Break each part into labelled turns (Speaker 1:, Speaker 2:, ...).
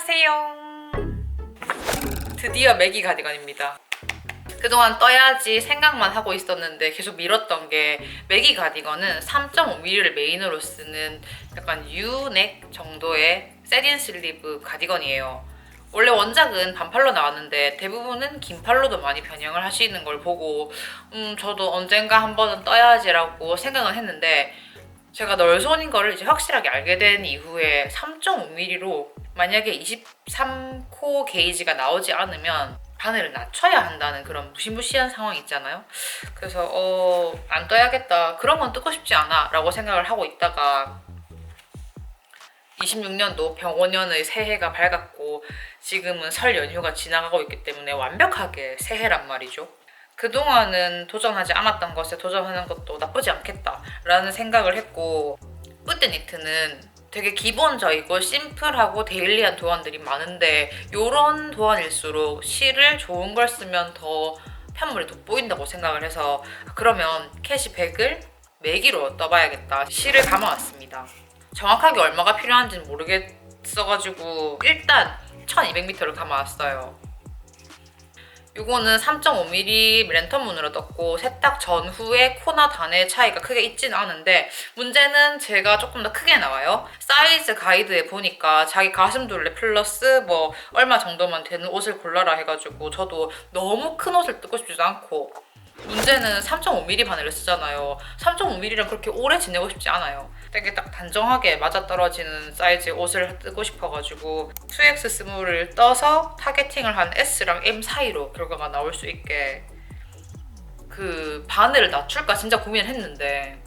Speaker 1: 안녕하세요. 드디어 매기 가디건입니다. 그동안 떠야지 생각만 하고 있었는데 계속 미뤘던 게 매기 가디건은 3.5mm를 메인으로 쓰는 약간 유넥 정도의 세린 슬리브 가디건이에요. 원래 원작은 반팔로 나왔는데 대부분은 긴팔로도 많이 변형을 하시는 걸 보고 저도 언젠가 한 번은 떠야지라고 생각은 했는데 제가 널손인 거를 이제 확실하게 알게 된 이후에 3.5mm로 만약에 23코 게이지가 나오지 않으면 바늘을 낮춰야 한다는 그런 무시무시한 상황이 있잖아요. 그래서 안 떠야겠다. 그런 건 뜯고 싶지 않아 라고 생각을 하고 있다가 26년도 병원년의 새해가 밝았고 지금은 설 연휴가 지나가고 있기 때문에 완벽하게 새해란 말이죠. 그동안은 도전하지 않았던 것에 도전하는 것도 나쁘지 않겠다라는 생각을 했고, 뿌띠 니트는 되게 기본적이고 심플하고 데일리한 도안들이 많은데 이런 도안일수록 실을 좋은 걸 쓰면 더 편물이 돋보인다고 생각을 해서 그러면 캐시백을 매기로 떠봐야겠다. 실을 감아왔습니다. 정확하게 얼마가 필요한지는 모르겠어가지고 일단 1200m를 감아왔어요. 이거는 3.5mm 랜턴문으로 떴고 세탁 전후에 코나 단의 차이가 크게 있지는 않은데 문제는 제가 조금 더 크게 나와요. 사이즈 가이드에 보니까 자기 가슴 둘레 플러스 뭐 얼마 정도만 되는 옷을 골라라 해가지고 저도 너무 큰 옷을 뜯고 싶지도 않고 문제는 3.5mm 바늘을 쓰잖아요. 3.5mm랑 그렇게 오래 지내고 싶지 않아요. 되게 딱 단정하게 맞아떨어지는 사이즈의 옷을 뜨고 싶어가지고 2X 스몰을 떠서 타겟팅을 한 S랑 M 사이로 결과가 나올 수 있게 그 바늘을 낮출까 진짜 고민을 했는데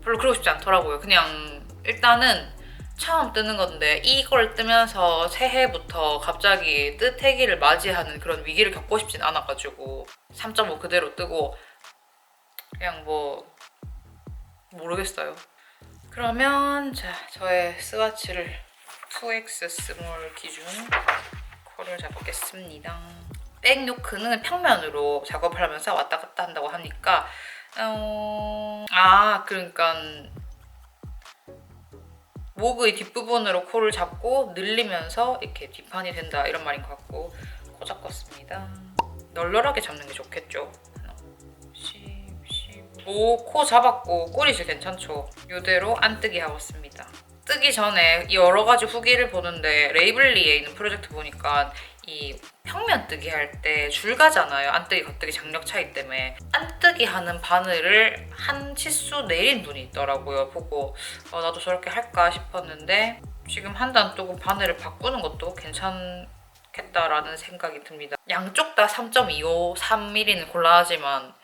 Speaker 1: 별로 그러고 싶지 않더라고요. 그냥 일단은 처음 뜨는 건데 이걸 뜨면서 새해부터 갑자기 뜨태기를 맞이하는 그런 위기를 겪고 싶진 않아가지고 3.5 그대로 뜨고 그냥 뭐 모르겠어요. 그러면 자 저의 스와치를 2X 스몰 기준 코를 잡겠습니다. 백요크는 평면으로 작업을 하면서 왔다 갔다 한다고 하니까 그러니까 목의 뒷부분으로 코를 잡고 늘리면서 이렇게 뒷판이 된다 이런 말인 것 같고 코 잡았습니다. 널널하게 잡는 게 좋겠죠. 코 잡았고 꼬리질 괜찮죠. 이대로 안뜨기 하겠습니다. 뜨기 전에 여러 가지 후기를 보는데 레이블리에 있는 프로젝트 보니까 이 평면 뜨기 할 때 줄 가잖아요. 안뜨기 겉뜨기 장력 차이 때문에 안뜨기 하는 바늘을 한 치수 내린 분이 있더라고요. 보고 나도 저렇게 할까 싶었는데 지금 한 단 뜨고 바늘을 바꾸는 것도 괜찮겠다라는 생각이 듭니다. 양쪽 다 3.25, 3mm는 곤란하지만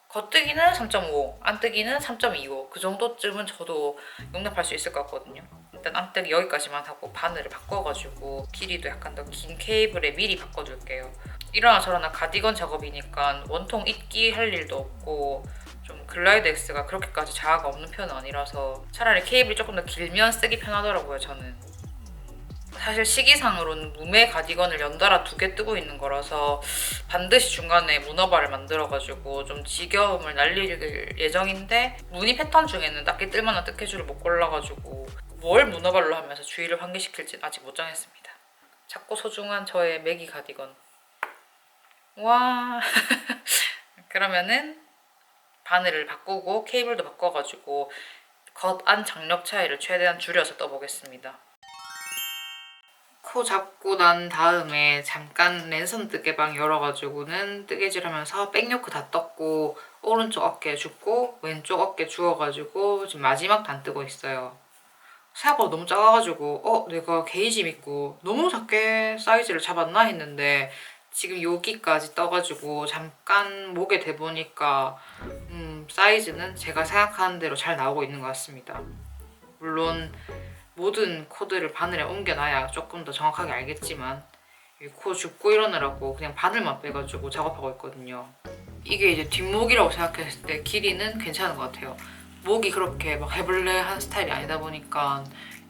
Speaker 1: 겉뜨기는 3.5, 안뜨기는 3.25 그 정도쯤은 저도 용납할 수 있을 것 같거든요. 일단 안뜨기 여기까지만 하고 바늘을 바꿔가지고 길이도 약간 더 긴 케이블에 미리 바꿔줄게요. 이러나 저러나 가디건 작업이니까 원통 입기 할 일도 없고 좀 글라이드 X가 그렇게까지 자아가 없는 편은 아니라서 차라리 케이블이 조금 더 길면 쓰기 편하더라고요, 저는. 사실 시기상으로는 무매 가디건을 연달아 2개 뜨고 있는 거라서 반드시 중간에 문어발을 만들어가지고 좀 지겨움을 날릴 예정인데 무늬 패턴 중에는 딱히 뜰만한 뜨개줄을 못 골라가지고 뭘 문어발로 하면서 주의를 환기시킬지는 아직 못 정했습니다. 작고 소중한 저의 매기 가디건. 와 그러면은 바늘을 바꾸고 케이블도 바꿔가지고 겉안 장력 차이를 최대한 줄여서 떠보겠습니다. 코 잡고 난 다음에 잠깐 랜선 뜨개방 열어가지고는 뜨개질 하면서 백요크 다 떴고 오른쪽 어깨 줍고 왼쪽 어깨 주워가지고 지금 마지막 단 뜨고 있어요. 생각보다 너무 작아가지고 내가 게이지 믿고 너무 작게 사이즈를 잡았나 했는데 지금 여기까지 떠가지고 잠깐 목에 대보니까 사이즈는 제가 생각하는 대로 잘 나오고 있는 것 같습니다. 물론 모든 코드를 바늘에 옮겨놔야 조금 더 정확하게 알겠지만 코 줍고 이러느라고 그냥 바늘만 빼가지고 작업하고 있거든요. 이게 이제 뒷목이라고 생각했을 때 길이는 괜찮은 것 같아요. 목이 그렇게 막 해블레한 스타일이 아니다 보니까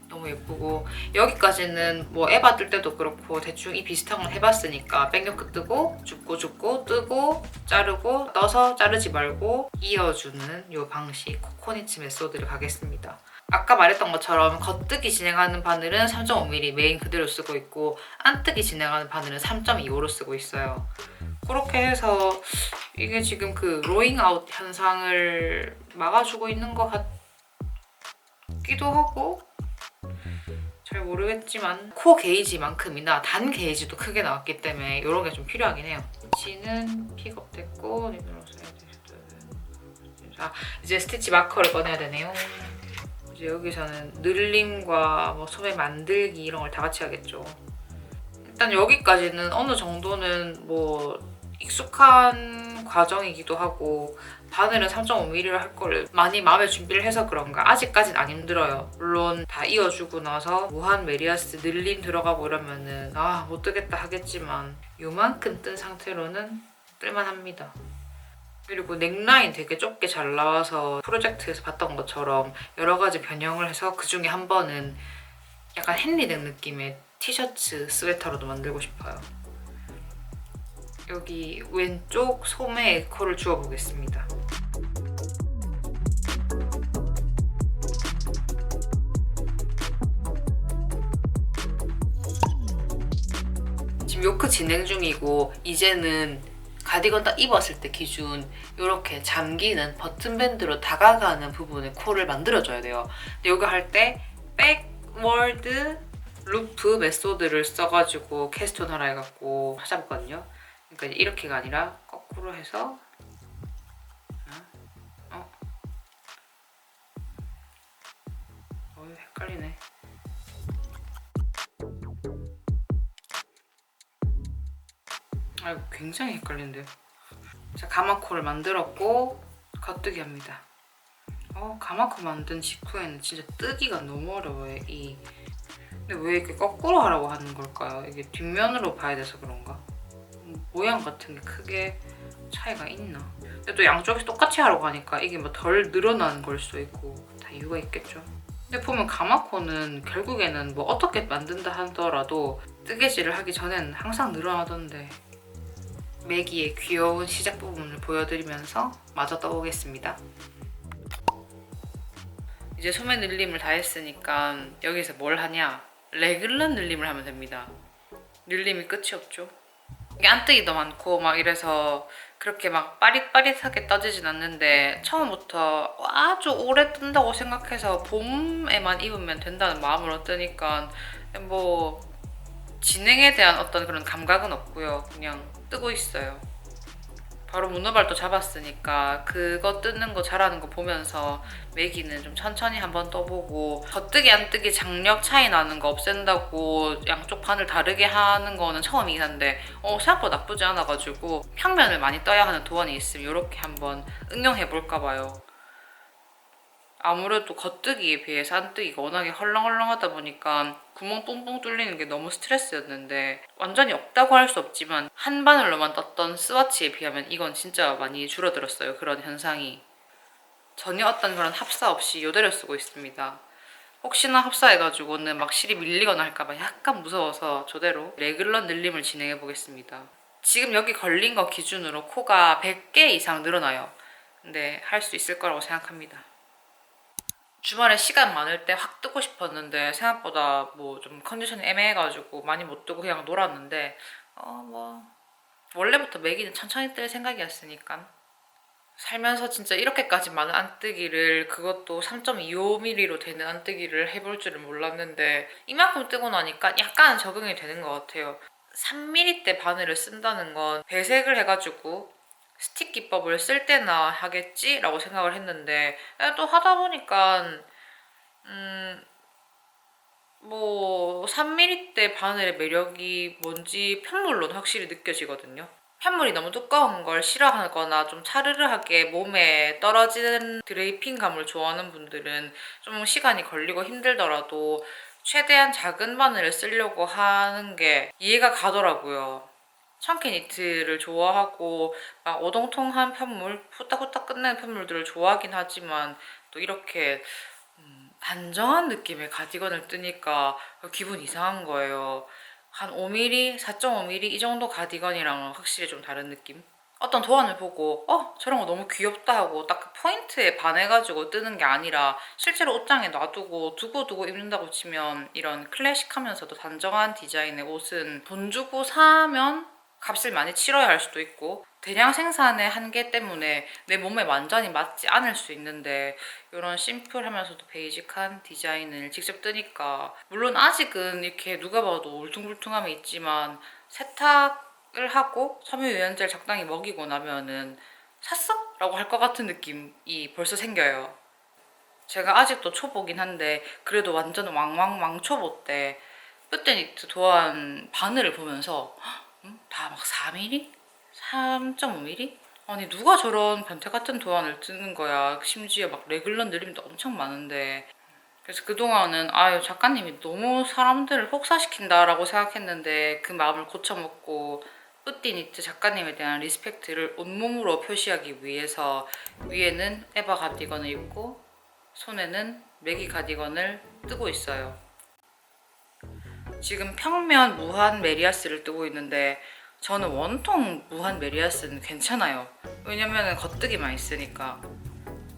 Speaker 1: 너무 예쁘고 여기까지는 뭐 에바 뜰 때도 그렇고 대충 이 비슷한 걸 해봤으니까 백요크 뜨고 줍고 뜨고 자르고 떠서 자르지 말고 이어주는 이 방식 코코니츠 메소드를 가겠습니다. 아까 말했던 것처럼 겉뜨기 진행하는 바늘은 3.5mm 메인 그대로 쓰고 있고 안뜨기 진행하는 바늘은 3.25로 쓰고 있어요. 그렇게 해서 이게 지금 그 로잉 아웃 현상을 막아주고 있는 것 같기도 하고 잘 모르겠지만 코 게이지만큼이나 단 게이지도 크게 나왔기 때문에 이런 게 좀 필요하긴 해요. 지는 픽업됐고 자, 이제 스티치 마커를 꺼내야 되네요. 이제 여기서는 늘림과 뭐 소매 만들기 이런 걸 다 같이 하겠죠. 일단 여기까지는 어느 정도는 뭐 익숙한 과정이기도 하고 바늘은 3.5mm를 할 거를 많이 마음의 준비를 해서 그런가 아직까진 안 힘들어요. 물론 다 이어주고 나서 무한 메리아스 늘림 들어가고 이러면은 못 뜨겠다 하겠지만 요만큼 뜬 상태로는 뜰만합니다. 그리고 넥라인 되게 좁게 잘 나와서 프로젝트에서 봤던 것처럼 여러 가지 변형을 해서 그 중에 한 번은 약간 헨리넥 느낌의 티셔츠 스웨터로도 만들고 싶어요. 여기 왼쪽 소매에 코를 주워보겠습니다. 지금 요크 진행 중이고 이제는 가디건 딱 입었을 때 기준 이렇게 잠기는 버튼밴드로 다가가는 부분에 코를 만들어줘야 돼요. 근데 이거 할 때 백월드 루프 메소드를 써가지고 캐스톤 하라 해갖고 찾아봤거든요. 그러니까 이렇게가 아니라 거꾸로 해서 헷갈리네. 아이고 굉장히 헷갈린데요. 자, 가마코를 만들었고 겉뜨기 합니다. 가마코 만든 직후에는 진짜 뜨기가 너무 어려워요. 근데 왜 이렇게 거꾸로 하라고 하는 걸까요? 이게 뒷면으로 봐야 돼서 그런가? 모양 같은 게 크게 차이가 있나? 근데 또 양쪽에서 똑같이 하라고 하니까 이게 뭐 덜 늘어나는 걸 수도 있고 다 이유가 있겠죠. 근데 보면 가마코는 결국에는 뭐 어떻게 만든다 하더라도 뜨개질을 하기 전에는 항상 늘어나던데 매기의 귀여운 시작 부분을 보여드리면서 마저 떠보겠습니다. 이제 소매 늘림을 다 했으니까 여기서 뭘 하냐? 레귤런 늘림을 하면 됩니다. 늘림이 끝이 없죠. 이게 안뜨기도 많고 막 이래서 그렇게 막 빠릿빠릿하게 떠지진 않는데 처음부터 아주 오래 뜬다고 생각해서 봄에만 입으면 된다는 마음으로 뜨니까 뭐 진행에 대한 어떤 그런 감각은 없고요. 그냥 뜨고 있어요. 바로 문어발도 잡았으니까 그거 뜯는 거 잘하는 거 보면서 매기는 좀 천천히 한번 떠보고 겉뜨기 안뜨기 장력 차이 나는 거 없앤다고 양쪽 바늘 다르게 하는 거는 처음이긴 한데 생각보다 나쁘지 않아가지고 평면을 많이 떠야 하는 도안이 있으면 이렇게 한번 응용해볼까 봐요. 아무래도 겉뜨기에 비해서 안뜨기가 워낙에 헐렁헐렁하다 보니까 구멍 뿡뿡 뚫리는 게 너무 스트레스였는데 완전히 없다고 할 수 없지만 한 바늘로만 떴던 스와치에 비하면 이건 진짜 많이 줄어들었어요. 그런 현상이. 전혀 어떤 그런 합사 없이 이대로 쓰고 있습니다. 혹시나 합사해가지고는 막 실이 밀리거나 할까봐 약간 무서워서 저대로 레귤런 늘림을 진행해 보겠습니다. 지금 여기 걸린 거 기준으로 코가 100개 이상 늘어나요. 근데 할 수 있을 거라고 생각합니다. 주말에 시간 많을 때 확 뜨고 싶었는데 생각보다 뭐 좀 컨디션이 애매해가지고 많이 못 뜨고 그냥 놀았는데 뭐 원래부터 매기는 천천히 뜰 생각이었으니까 살면서 진짜 이렇게까지 많은 안뜨기를 그것도 3.25mm로 되는 안뜨기를 해볼 줄은 몰랐는데 이만큼 뜨고 나니까 약간 적응이 되는 것 같아요. 3mm대 바늘을 쓴다는 건 배색을 해가지고 스틱 기법을 쓸 때나 하겠지라고 생각을 했는데 또 하다 보니까 뭐 3mm대 바늘의 매력이 뭔지 편물로는 확실히 느껴지거든요. 편물이 너무 두꺼운 걸 싫어하거나 좀 차르르하게 몸에 떨어지는 드레이핑감을 좋아하는 분들은 좀 시간이 걸리고 힘들더라도 최대한 작은 바늘을 쓰려고 하는 게 이해가 가더라고요. 청캐 니트를 좋아하고 막 오동통한 편물, 후딱후딱 끝내는 편물들을 좋아하긴 하지만 또 이렇게 단정한 느낌의 가디건을 뜨니까 기분 이상한 거예요. 한 5mm, 4.5mm 이 정도 가디건이랑 확실히 좀 다른 느낌? 어떤 도안을 보고 저런 거 너무 귀엽다 하고 딱 그 포인트에 반해가지고 뜨는 게 아니라 실제로 옷장에 놔두고 두고두고 입는다고 치면 이런 클래식하면서도 단정한 디자인의 옷은 돈 주고 사면 값을 많이 치러야 할 수도 있고 대량 생산의 한계 때문에 내 몸에 완전히 맞지 않을 수 있는데 이런 심플하면서도 베이직한 디자인을 직접 뜨니까 물론 아직은 이렇게 누가 봐도 울퉁불퉁함이 있지만 세탁을 하고 섬유유연제를 적당히 먹이고 나면은 샀어? 라고 할 것 같은 느낌이 벌써 생겨요. 제가 아직도 초보긴 한데 그래도 완전 왕초보 때 뿌떼니트 도안 바늘을 보면서 다 막 4mm? 3.5mm? 아니 누가 저런 변태 같은 도안을 뜨는 거야. 심지어 막 레글런 느림도 엄청 많은데 그래서 그동안은 아유 작가님이 너무 사람들을 혹사시킨다라고 생각했는데 그 마음을 고쳐먹고 뿌띠니트 작가님에 대한 리스펙트를 온몸으로 표시하기 위해서 위에는 에바 가디건을 입고 손에는 매기 가디건을 뜨고 있어요. 지금 평면 무한 메리아스를 뜨고 있는데 저는 원통 무한 메리아스는 괜찮아요. 왜냐면은 겉뜨기만 있으니까.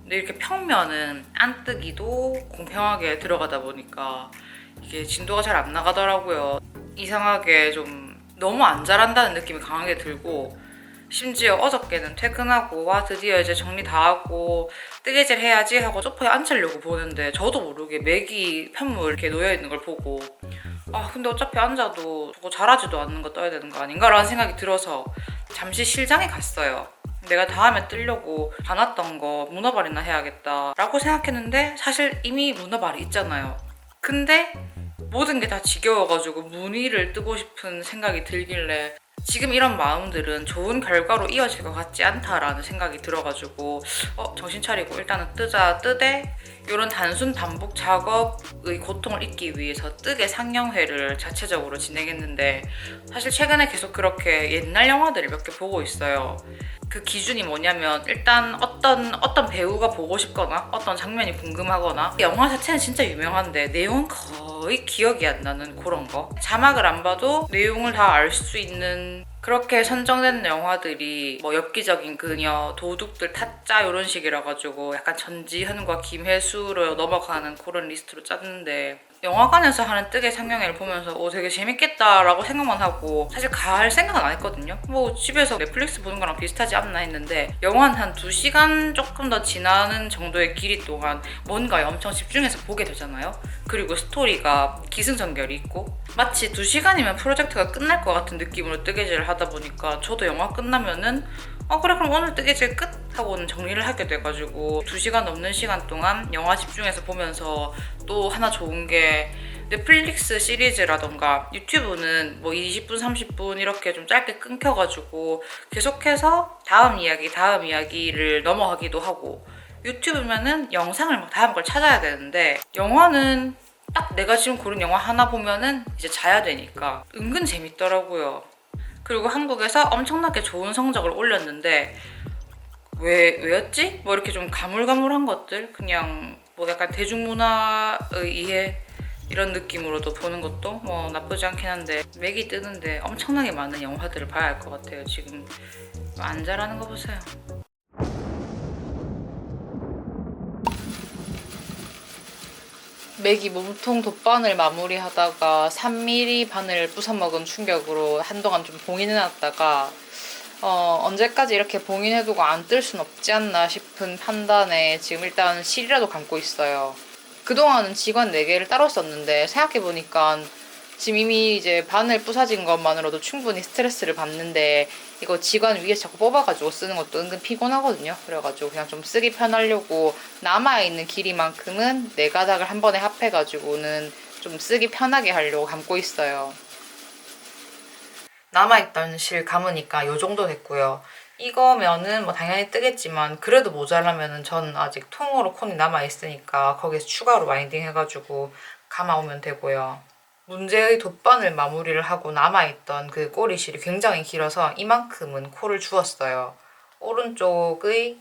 Speaker 1: 근데 이렇게 평면은 안뜨기도 공평하게 들어가다 보니까 이게 진도가 잘 안 나가더라고요. 이상하게 좀 너무 안 잘한다는 느낌이 강하게 들고 심지어 어저께는 퇴근하고 와 드디어 이제 정리 다 하고 뜨개질 해야지 하고 소파에 앉으려고 보는데 저도 모르게 맥이 편물 이렇게 놓여있는 걸 보고 아 근데 어차피 앉아도 저거 잘하지도 않는 거 떠야 되는 거 아닌가라는 생각이 들어서 잠시 실장에 갔어요. 내가 다음에 뜨려고 봐놨던 거 문어발이나 해야겠다 라고 생각했는데 사실 이미 문어발이 있잖아요. 근데 모든 게 다 지겨워가지고 무늬를 뜨고 싶은 생각이 들길래 지금 이런 마음들은 좋은 결과로 이어질 것 같지 않다라는 생각이 들어가지고 정신 차리고 일단은 뜨자 뜨되 이런 단순 반복 작업의 고통을 잊기 위해서 뜨개 상영회를 자체적으로 진행했는데 사실 최근에 계속 그렇게 옛날 영화들을 몇 개 보고 있어요. 그 기준이 뭐냐면 일단 어떤 배우가 보고 싶거나 어떤 장면이 궁금하거나 영화 자체는 진짜 유명한데 내용은 거의 기억이 안 나는 그런 거 자막을 안 봐도 내용을 다 알 수 있는 그렇게 선정된 영화들이 뭐 엽기적인 그녀, 도둑들 타짜 이런 식이라 가지고 약간 전지현과 김혜수로 넘어가는 그런 리스트로 짰는데 영화관에서 하는 뜨개 상영회를 보면서 되게 재밌겠다라고 생각만 하고 사실 갈 생각은 안 했거든요. 뭐 집에서 넷플릭스 보는 거랑 비슷하지 않나 했는데 영화는 한 2시간 조금 더 지나는 정도의 길이 동안 뭔가에 엄청 집중해서 보게 되잖아요. 그리고 스토리가 기승전결이 있고 마치 2시간이면 프로젝트가 끝날 것 같은 느낌으로 뜨개질을 하다 보니까 저도 영화 끝나면은 그래 그럼 오늘 뜨개질 끝? 하고는 정리를 하게 돼가지고 2시간 넘는 시간 동안 영화 집중해서 보면서 또 하나 좋은 게 넷플릭스 시리즈라던가 유튜브는 뭐 20분, 30분 이렇게 좀 짧게 끊겨가지고 계속해서 다음 이야기를 넘어가기도 하고 유튜브면은 영상을 막 다음 걸 찾아야 되는데 영화는 딱 내가 지금 고른 영화 하나 보면은 이제 자야 되니까 은근 재밌더라고요. 그리고 한국에서 엄청나게 좋은 성적을 올렸는데 왜였지? 뭐 이렇게 좀 가물가물한 것들 그냥 뭐 약간 대중문화의 이해 이런 느낌으로도 보는 것도 뭐 나쁘지 않긴 한데 맥이 뜨는데 엄청나게 많은 영화들을 봐야 할 것 같아요. 지금 안 잘하는 거 보세요. 맥이 몸통 돗바늘 마무리하다가 3mm 바늘 부숴먹은 충격으로 한동안 좀 봉인해놨다가 언제까지 이렇게 봉인해두고 안 뜰 순 없지 않나 싶은 판단에 지금 일단 실이라도 감고 있어요. 그동안은 지관 4개를 따로 썼는데 생각해보니까 지금 이미 이제 바늘 부서진 것만으로도 충분히 스트레스를 받는데 이거 지관 위에 자꾸 뽑아가지고 쓰는 것도 은근 피곤하거든요. 그래가지고 그냥 좀 쓰기 편하려고 남아있는 길이만큼은 4가닥을 한 번에 합해가지고는 좀 쓰기 편하게 하려고 감고 있어요. 남아있던 실 감으니까 요 정도 됐고요. 이거면은 뭐 당연히 뜨겠지만 그래도 모자라면은 저는 아직 통으로 콘이 남아있으니까 거기서 추가로 와인딩 해가지고 감아오면 되고요. 문제의 돗바늘 마무리를 하고 남아있던 그 꼬리실이 굉장히 길어서 이만큼은 코를 주었어요. 오른쪽의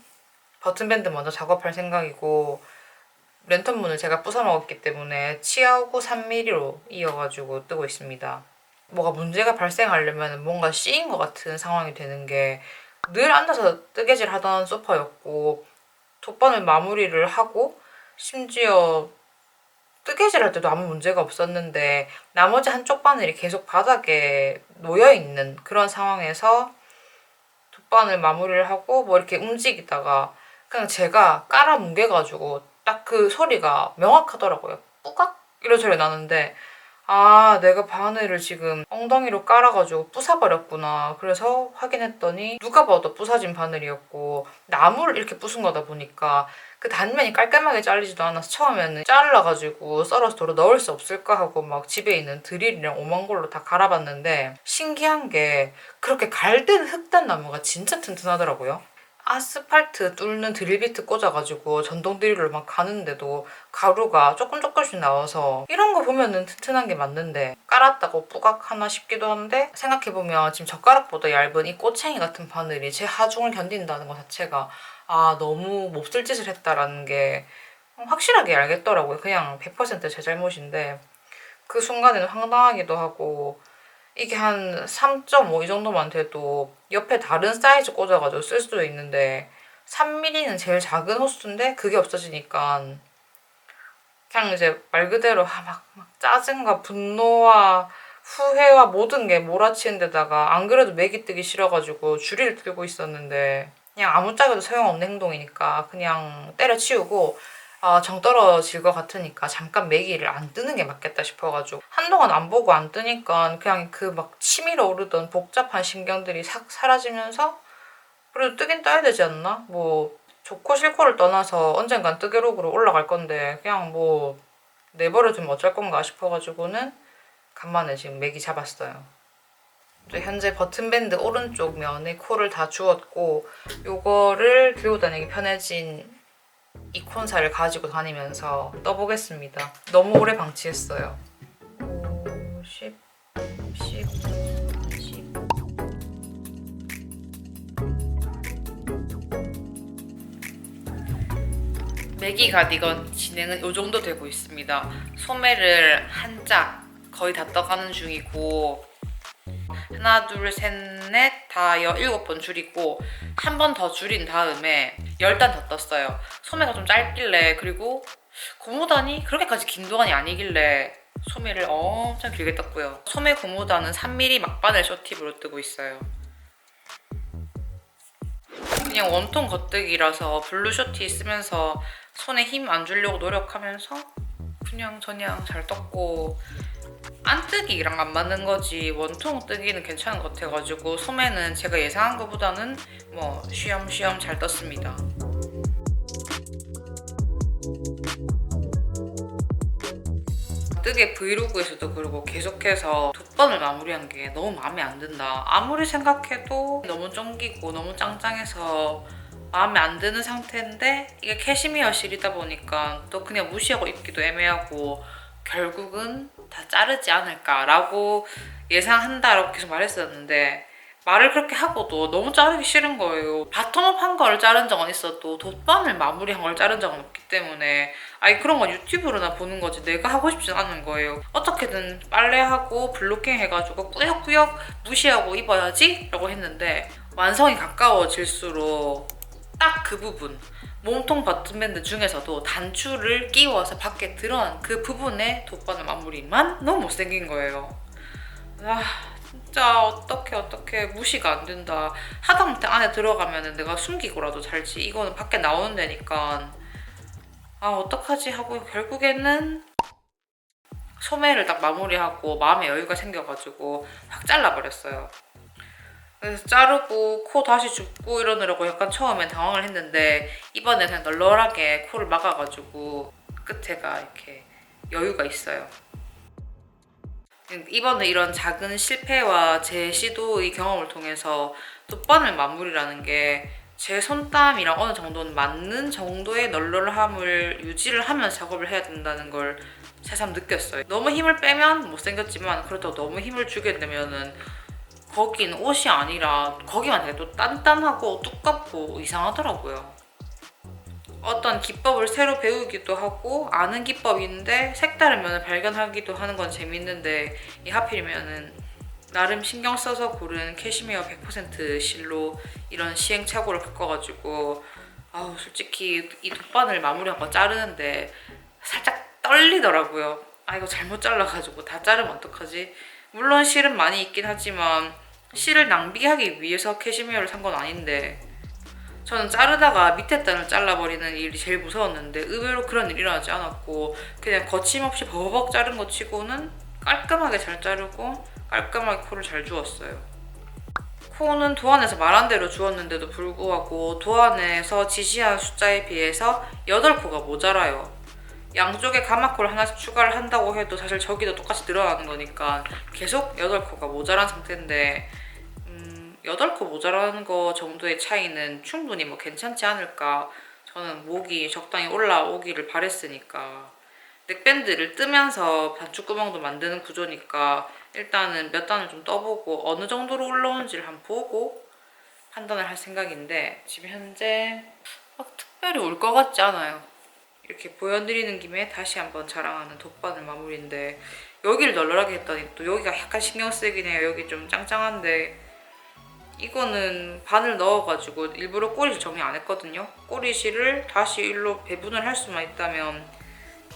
Speaker 1: 버튼밴드 먼저 작업할 생각이고 랜턴문을 제가 부숴먹었기 때문에 치아오고 3mm로 이어가지고 뜨고 있습니다. 뭐가 문제가 발생하려면 뭔가 씌인 것 같은 상황이 되는 게 늘 앉아서 뜨개질 하던 소파였고 돗바늘 마무리를 하고 심지어 뜨개질 할 때도 아무 문제가 없었는데 나머지 한쪽 바늘이 계속 바닥에 놓여있는 그런 상황에서 돗바늘 마무리를 하고 뭐 이렇게 움직이다가 그냥 제가 깔아 뭉개가지고 딱 그 소리가 명확하더라고요. 뿌각 이런 소리 나는데 아, 내가 바늘을 지금 엉덩이로 깔아가지고 부숴버렸구나. 그래서 확인했더니 누가 봐도 부서진 바늘이었고 나무를 이렇게 부순 거다 보니까 그 단면이 깔끔하게 잘리지도 않아서 처음에는 잘라가지고 썰어서 도로 넣을 수 없을까 하고 막 집에 있는 드릴이랑 오만 걸로 다 갈아봤는데 신기한 게 그렇게 갈된 흑단 나무가 진짜 튼튼하더라고요. 아스팔트 뚫는 드릴비트 꽂아가지고 전동 드릴로 막 가는데도 가루가 조금씩 나와서 이런 거 보면은 튼튼한 게 맞는데 깔았다고 뿌각 하나 싶기도 한데 생각해보면 지금 젓가락보다 얇은 이 꼬챙이 같은 바늘이 제 하중을 견딘다는 것 자체가 아 너무 몹쓸 짓을 했다라는 게 확실하게 알겠더라고요. 그냥 100%제 잘못인데 그 순간에는 황당하기도 하고 이게 한 3.5 이 정도만 돼도 옆에 다른 사이즈 꽂아가지고 쓸 수도 있는데 3mm는 제일 작은 호수인데 그게 없어지니까 그냥 이제 말 그대로 막 짜증과 분노와 후회와 모든 게 몰아치는 데다가 안 그래도 맥이 뜨기 싫어가지고 줄이를 들고 있었는데 그냥 아무짝에도 소용없는 행동이니까 그냥 때려치우고 정 떨어질 것 같으니까 잠깐 매기를 안 뜨는 게 맞겠다 싶어가지고 한동안 안 보고 안 뜨니까 그냥 그 막 치밀어 오르던 복잡한 신경들이 싹 사라지면서 그래도 뜨긴 떠야 되지 않나? 뭐 좋고 싫고를 떠나서 언젠간 뜨개록으로 올라갈 건데 그냥 뭐 내버려두면 어쩔 건가 싶어가지고는 간만에 지금 매기 잡았어요. 현재 버튼밴드 오른쪽 면에 코를 다 주었고 요거를 들고 다니기 편해진 이 콘사를 가지고 다니면서 떠보겠습니다. 너무 오래 방치했어요. 5, 10, 10, 10. 매기 가디건 진행은 이 정도 되고 있습니다. 소매를 한 짝 거의 다 떠가는 중이고 하나 둘 셋 넷 다 7번 줄이고 한 번 더 줄인 다음에 10단 더 떴어요. 소매가 좀 짧길래 그리고 고무단이 그렇게까지 긴 동안이 아니길래 소매를 엄청 길게 떴고요. 소매 고무단은 3mm 막바늘 쇼팁으로 뜨고 있어요. 그냥 원통 겉뜨기라서 블루 쇼티 쓰면서 손에 힘 안 주려고 노력하면서 그냥 잘 떴고 안뜨기랑 안 맞는 거지 원통 뜨기는 괜찮은 것 같아가지고 소매는 제가 예상한 것보다는 뭐 쉬엄쉬엄 잘 떴습니다. 뜨개 브이로그에서도 그리고 계속해서 돗바늘 마무리한 게 너무 마음에 안 든다. 아무리 생각해도 너무 쫑기고 너무 짱짱해서 마음에 안 드는 상태인데 이게 캐시미어 실이다 보니까 또 그냥 무시하고 입기도 애매하고 결국은 다 자르지 않을까라고 예상한다라고 계속 말했었는데 말을 그렇게 하고도 너무 자르기 싫은 거예요. 바텀업 한 거를 자른 적은 있어도 돗바늘 마무리한 걸 자른 적은 없기 때문에 아니 그런 건 유튜브로나 보는 거지 내가 하고 싶진 않은 거예요. 어떻게든 빨래하고 블로킹 해가지고 꾸역꾸역 무시하고 입어야지 라고 했는데 완성이 가까워질수록 딱 그 부분 몸통 버튼밴드 중에서도 단추를 끼워서 밖에 드러난 그 부분의 돗바늘 마무리만 너무 못생긴 거예요. 진짜 어떻게 무시가 안 된다. 하다못해 안에 들어가면 내가 숨기고라도 살지 이거는 밖에 나오는 데니까 어떡하지 하고 결국에는 소매를 딱 마무리하고 마음의 여유가 생겨가지고 확 잘라버렸어요. 그래서 자르고 코 다시 줍고 이러느라고 약간 처음엔 당황을 했는데 이번에 그냥 널널하게 코를 막아가지고 끝에가 이렇게 여유가 있어요. 이번에 이런 작은 실패와 제 시도의 경험을 통해서 돗바늘 마무리라는 게 제 손땀이랑 어느 정도는 맞는 정도의 널널함을 유지를 하면서 작업을 해야 된다는 걸 새삼 느꼈어요. 너무 힘을 빼면 못생겼지만 그렇다고 너무 힘을 주게 되면은 거긴 옷이 아니라 거기만 되게 또 단단하고 두껍고 이상하더라고요. 어떤 기법을 새로 배우기도 하고 아는 기법인데 색다른 면을 발견하기도 하는 건 재밌는데 이 하필이면은 나름 신경 써서 고른 캐시미어 100% 실로 이런 시행착오를 겪어가지고 아우 솔직히 이 돗바늘 마무리한 거 자르는데 살짝 떨리더라고요. 아 이거 잘못 잘라가지고 다 자르면 어떡하지? 물론 실은 많이 있긴 하지만 실을 낭비하기 위해서 캐시미어를 산 건 아닌데 저는 자르다가 밑에 단을 잘라버리는 일이 제일 무서웠는데 의외로 그런 일이 일어나지 않았고 그냥 거침없이 버벅 자른 거 치고는 깔끔하게 잘 자르고 깔끔하게 코를 잘 주었어요. 코는 도안에서 말한 대로 주었는데도 불구하고 도안에서 지시한 숫자에 비해서 8코가 모자라요. 양쪽에 가마코를 하나씩 추가를 한다고 해도 사실 저기도 똑같이 늘어나는 거니까 계속 8코가 모자란 상태인데 8코 모자라는 거 정도의 차이는 충분히 뭐 괜찮지 않을까. 저는 목이 적당히 올라오기를 바랬으니까. 넥밴드를 뜨면서 반축구멍도 만드는 구조니까 일단은 몇 단을 좀 떠보고 어느 정도로 올라오는지를 한번 보고 판단을 할 생각인데 지금 현재 막 특별히 올 것 같지 않아요. 이렇게 보여드리는 김에 다시 한번 자랑하는 돗바늘 마무리인데 여기를 널널하게 했더니 또 여기가 약간 신경 쓰이긴 해요. 여기 좀 짱짱한데 이거는 바늘 넣어가지고 일부러 꼬리실 정리 안 했거든요. 꼬리실을 다시 일로 배분을 할 수만 있다면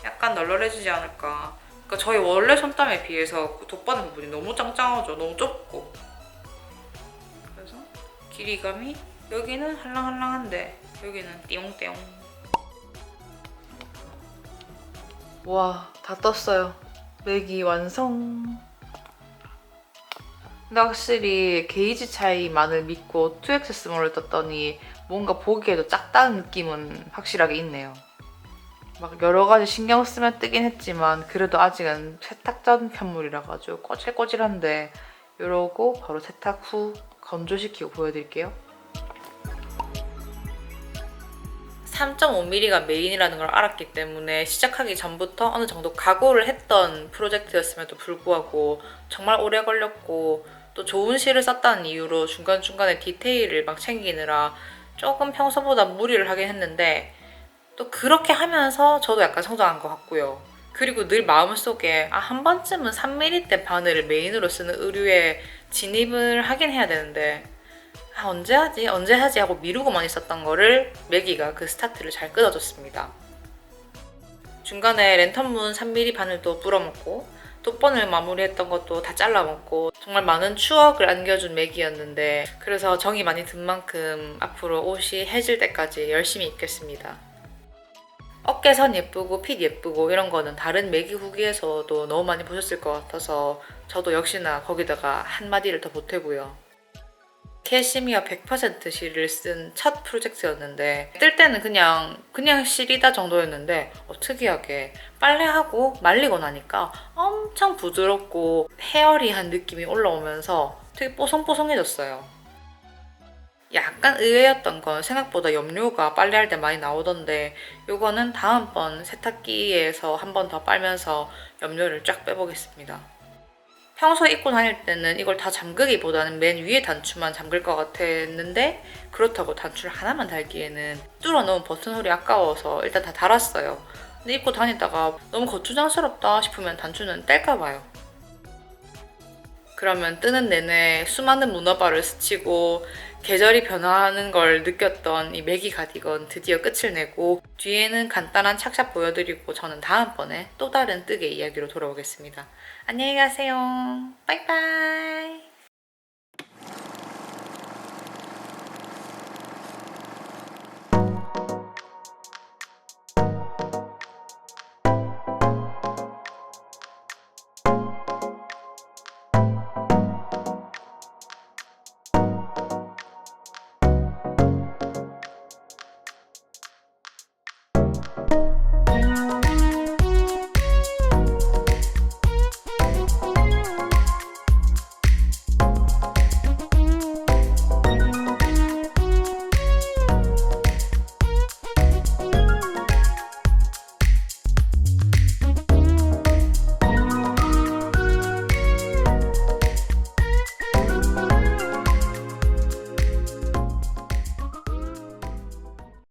Speaker 1: 약간 널널해지지 않을까. 그러니까 저희 원래 손땀에 비해서 돗바늘 부분이 너무 짱짱하죠. 너무 좁고. 그래서 길이감이 여기는 할랑할랑한데 여기는 띠용띠용. 와, 다 떴어요. 맥이 완성. 근데 확실히 게이지 차이만을 믿고 2XS몰을 떴더니 뭔가 보기에도 작다는 느낌은 확실하게 있네요. 막 여러 가지 신경 쓰면 뜨긴 했지만 그래도 아직은 세탁 전 편물이라 가지고 꼬질꼬질한데 이러고 바로 세탁 후 건조시키고 보여드릴게요. 3.5mm가 메인이라는 걸 알았기 때문에 시작하기 전부터 어느 정도 각오를 했던 프로젝트였음에도 불구하고 정말 오래 걸렸고 또 좋은 실을 썼다는 이유로 중간중간에 디테일을 막 챙기느라 조금 평소보다 무리를 하긴 했는데 또 그렇게 하면서 저도 약간 성장한 것 같고요. 그리고 늘 마음속에 한 번쯤은 3mm대 바늘을 메인으로 쓰는 의류에 진입을 하긴 해야 되는데 언제 하지? 언제 하지? 하고 미루고만 있었던 거를 매기가 그 스타트를 잘 끊어줬습니다. 중간에 랜턴문 3mm 바늘도 불어먹고 돗바늘 마무리했던 것도 다 잘라먹고 정말 많은 추억을 안겨준 매기였는데 그래서 정이 많이 든 만큼 앞으로 옷이 해질 때까지 열심히 입겠습니다. 어깨선 예쁘고 핏 예쁘고 이런 거는 다른 매기 후기에서도 너무 많이 보셨을 것 같아서 저도 역시나 거기다가 한마디를 더 보태고요. 캐시미어 100% 실을 쓴 첫 프로젝트였는데 뜰 때는 그냥 실이다 정도였는데 특이하게 빨래하고 말리고 나니까 엄청 부드럽고 헤어리한 느낌이 올라오면서 되게 뽀송뽀송해졌어요. 약간 의외였던 건 생각보다 염료가 빨래할 때 많이 나오던데 이거는 다음번 세탁기에서 한 번 더 빨면서 염료를 쫙 빼보겠습니다. 평소에 입고 다닐 때는 이걸 다 잠그기보다는 맨 위에 단추만 잠글 것 같았는데 그렇다고 단추를 하나만 달기에는 뚫어놓은 버튼홀이 아까워서 일단 다 달았어요. 근데 입고 다니다가 너무 거추장스럽다 싶으면 단추는 뗄까 봐요. 그러면 뜨는 내내 수많은 문어발을 스치고 계절이 변화하는 걸 느꼈던 이 매기 가디건 드디어 끝을 내고 뒤에는 간단한 착샷 보여드리고 저는 다음번에 또 다른 뜨개 이야기로 돌아오겠습니다. 안녕히 가세요. 빠이빠이.